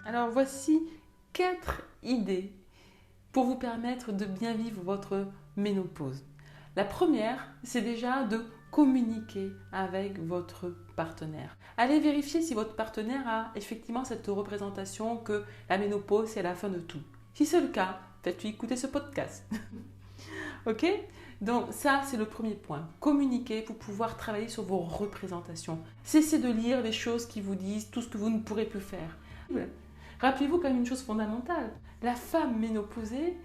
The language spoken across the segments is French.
Alors voici 4 idées pour vous permettre de bien vivre votre ménopause. La première, c'est déjà de communiquer avec votre partenaire. Allez vérifier si votre partenaire a effectivement cette représentation que la ménopause, c'est la fin de tout. Si c'est le cas, faites-lui écouter ce podcast. Ok? Donc ça, c'est le premier point. Communiquer pour pouvoir travailler sur vos représentations. Cessez de lire les choses qui vous disent tout ce que vous ne pourrez plus faire. Rappelez-vous quand même une chose fondamentale. La femme ménopausée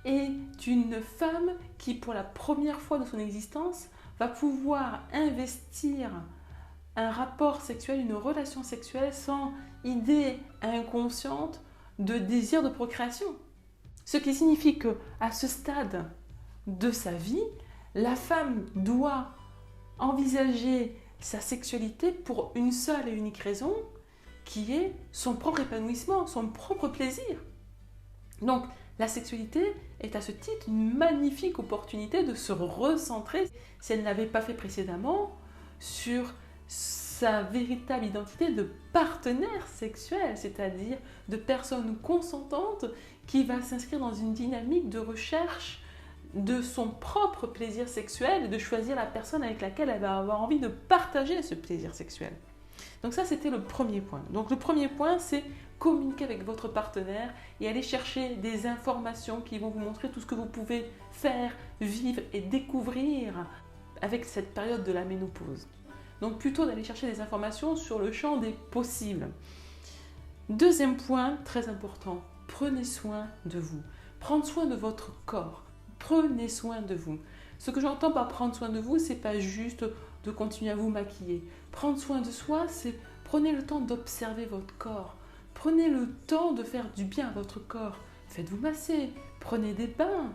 est une femme qui, pour la première fois de son existence, va pouvoir investir un rapport sexuel, une relation sexuelle sans idée inconsciente de désir de procréation. Ce qui signifie que à ce stade de sa vie, la femme doit envisager sa sexualité pour une seule et unique raison, qui est son propre épanouissement, son propre plaisir. Donc, la sexualité est à ce titre une magnifique opportunité de se recentrer, si elle ne l'avait pas fait précédemment, sur sa véritable identité de partenaire sexuel, c'est-à-dire de personne consentante qui va s'inscrire dans une dynamique de recherche de son propre plaisir sexuel et de choisir la personne avec laquelle elle va avoir envie de partager ce plaisir sexuel. Donc ça, c'était le premier point. Donc le premier point, c'est communiquer avec votre partenaire et aller chercher des informations qui vont vous montrer tout ce que vous pouvez faire, vivre et découvrir avec cette période de la ménopause. Donc plutôt d'aller chercher des informations sur le champ des possibles. Deuxième point, très important, prenez soin de vous. Prendre soin de votre corps. Prenez soin de vous. Ce que j'entends par prendre soin de vous, c'est pas juste de continuer à vous maquiller. Prendre soin de soi, c'est prenez le temps d'observer votre corps. Prenez le temps de faire du bien à votre corps. Faites-vous masser, prenez des bains,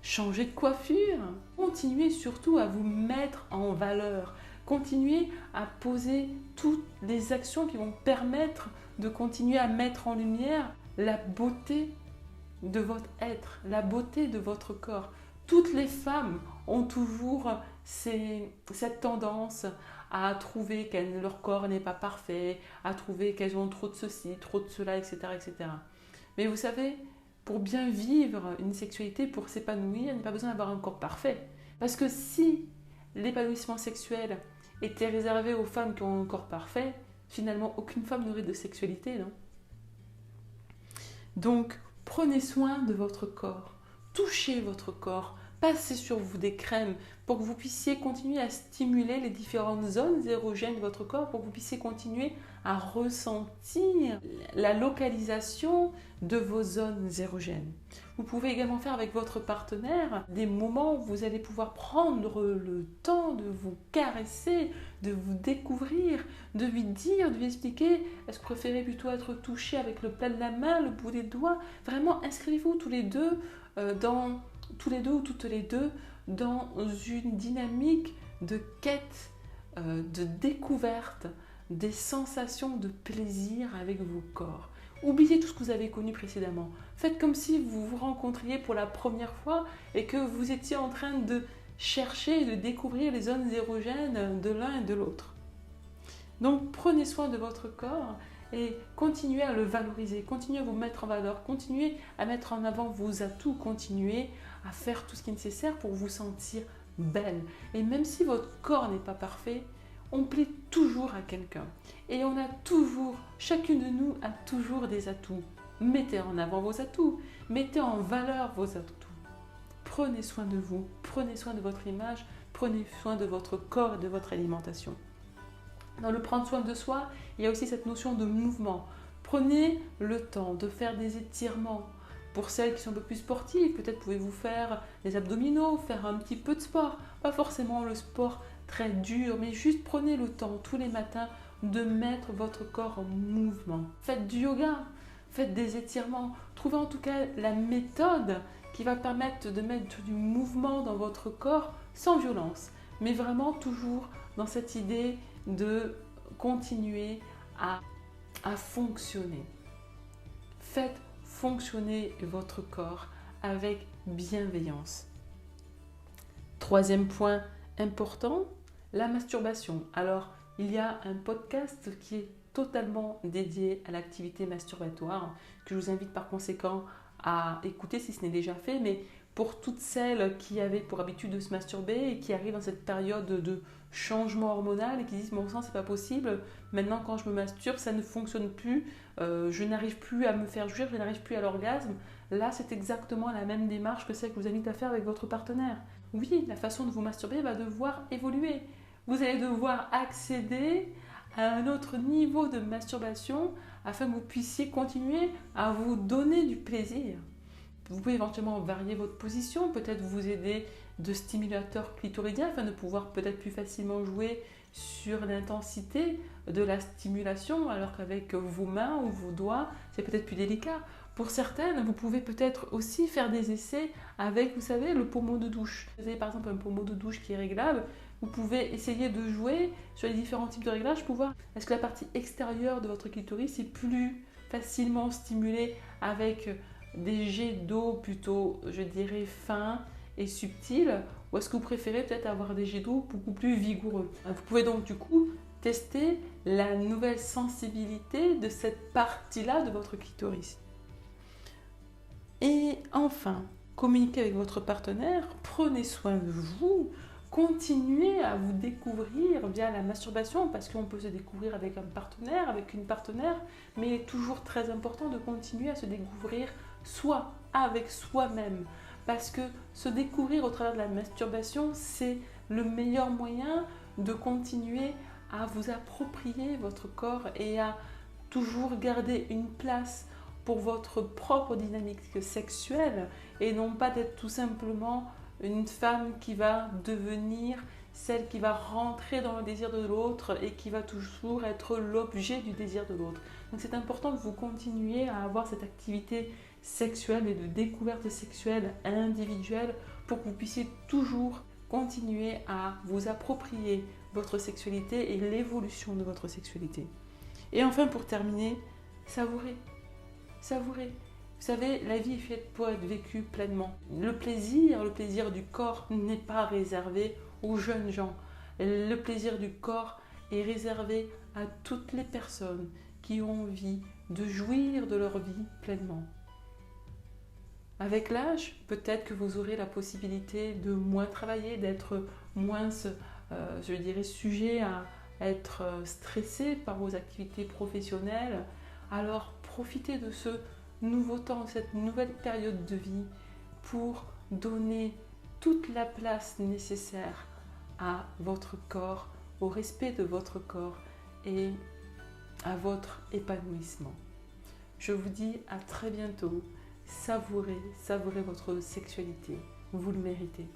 changez de coiffure. Continuez surtout à vous mettre en valeur. Continuez à poser toutes les actions qui vont permettre de continuer à mettre en lumière la beauté de votre être, la beauté de votre corps. Toutes les femmes ont toujours cette tendance à trouver que leur corps n'est pas parfait, à trouver qu'elles ont trop de ceci, trop de cela, etc., etc. Mais vous savez, pour bien vivre une sexualité, pour s'épanouir, il n'y a pas besoin d'avoir un corps parfait. Parce que si l'épanouissement sexuel était réservé aux femmes qui ont un corps parfait, finalement, aucune femme n'aurait de sexualité, non? Donc, prenez soin de votre corps, touchez votre corps, passez sur vous des crèmes pour que vous puissiez continuer à stimuler les différentes zones érogènes de votre corps, pour que vous puissiez continuer à ressentir la localisation de vos zones érogènes. Vous pouvez également faire avec votre partenaire des moments où vous allez pouvoir prendre le temps de vous caresser, de vous découvrir, de lui dire, de lui expliquer, est-ce que vous préférez plutôt être touché avec le plat de la main, le bout des doigts. Vraiment, inscrivez-vous tous les deux ou toutes les deux dans une dynamique de quête, de découverte des sensations de plaisir avec vos corps. Oubliez tout ce que vous avez connu précédemment. Faites comme si vous vous rencontriez pour la première fois et que vous étiez en train de chercher et de découvrir les zones érogènes de l'un et de l'autre. Donc prenez soin de votre corps et continuez à le valoriser, continuez à vous mettre en valeur, continuez à mettre en avant vos atouts, continuez à faire tout ce qui est nécessaire pour vous sentir belle. Et même si votre corps n'est pas parfait, on plaît toujours à quelqu'un. Et on a toujours, chacune de nous a toujours des atouts. Mettez en avant vos atouts, mettez en valeur vos atouts. Prenez soin de vous, prenez soin de votre image, prenez soin de votre corps et de votre alimentation. Dans le prendre soin de soi, il y a aussi cette notion de mouvement. Prenez le temps de faire des étirements. Pour celles qui sont un peu plus sportives, peut-être pouvez-vous faire des abdominaux, faire un petit peu de sport. Pas forcément le sport très dur, mais juste prenez le temps tous les matins de mettre votre corps en mouvement. Faites du yoga, faites des étirements. Trouvez en tout cas la méthode qui va permettre de mettre du mouvement dans votre corps sans violence, mais vraiment toujours dans cette idée de continuer à fonctionner. Faites fonctionner votre corps avec bienveillance. Troisième point important, la masturbation. Alors, il y a un podcast qui est totalement dédié à l'activité masturbatoire, que je vous invite par conséquent à écouter si ce n'est déjà fait, mais pour toutes celles qui avaient pour habitude de se masturber et qui arrivent dans cette période de changement hormonal et qui disent bon sang c'est pas possible, maintenant quand je me masturbe ça ne fonctionne plus, je n'arrive plus à me faire jouir, je n'arrive plus à l'orgasme. Là c'est exactement la même démarche que celle que je vous invite à faire avec votre partenaire. Oui, la façon de vous masturber va devoir évoluer. Vous allez devoir accéder à un autre niveau de masturbation afin que vous puissiez continuer à vous donner du plaisir. Vous pouvez éventuellement varier votre position, peut-être vous aider de stimulateurs clitoridiens afin de pouvoir peut-être plus facilement jouer sur l'intensité de la stimulation, alors qu'avec vos mains ou vos doigts, c'est peut-être plus délicat. Pour certaines, vous pouvez peut-être aussi faire des essais avec, vous savez, le pommeau de douche. Vous avez par exemple un pommeau de douche qui est réglable, vous pouvez essayer de jouer sur les différents types de réglages pour voir est-ce que la partie extérieure de votre clitoris est plus facilement stimulée avec des jets d'eau plutôt, je dirais, fins et subtils, ou est-ce que vous préférez peut-être avoir des jets d'eau beaucoup plus vigoureux. Vous pouvez donc du coup tester la nouvelle sensibilité de cette partie-là de votre clitoris. Et enfin, communiquez avec votre partenaire, prenez soin de vous, continuez à vous découvrir via la masturbation, parce qu'on peut se découvrir avec un partenaire, avec une partenaire, mais il est toujours très important de continuer à se découvrir soi, avec soi-même. Parce que se découvrir au travers de la masturbation, c'est le meilleur moyen de continuer à vous approprier votre corps et à toujours garder une place pour votre propre dynamique sexuelle et non pas d'être tout simplement une femme qui va devenir celle qui va rentrer dans le désir de l'autre et qui va toujours être l'objet du désir de l'autre. Donc c'est important que vous continuiez à avoir cette activité sexuelle et de découverte sexuelle individuelle pour que vous puissiez toujours continuer à vous approprier votre sexualité et l'évolution de votre sexualité. Et enfin pour terminer, savourez. Savourez. Vous savez, la vie est faite pour être vécue pleinement. Le plaisir du corps n'est pas réservé aux jeunes gens. Le plaisir du corps est réservé à toutes les personnes qui ont envie de jouir de leur vie pleinement. Avec l'âge, peut-être que vous aurez la possibilité de moins travailler, d'être moins, je dirais, sujet à être stressé par vos activités professionnelles. Alors profitez de ce nouveau temps, cette nouvelle période de vie pour donner toute la place nécessaire à votre corps, au respect de votre corps et à votre épanouissement. Je vous dis à très bientôt. Savourez votre sexualité. Vous le méritez.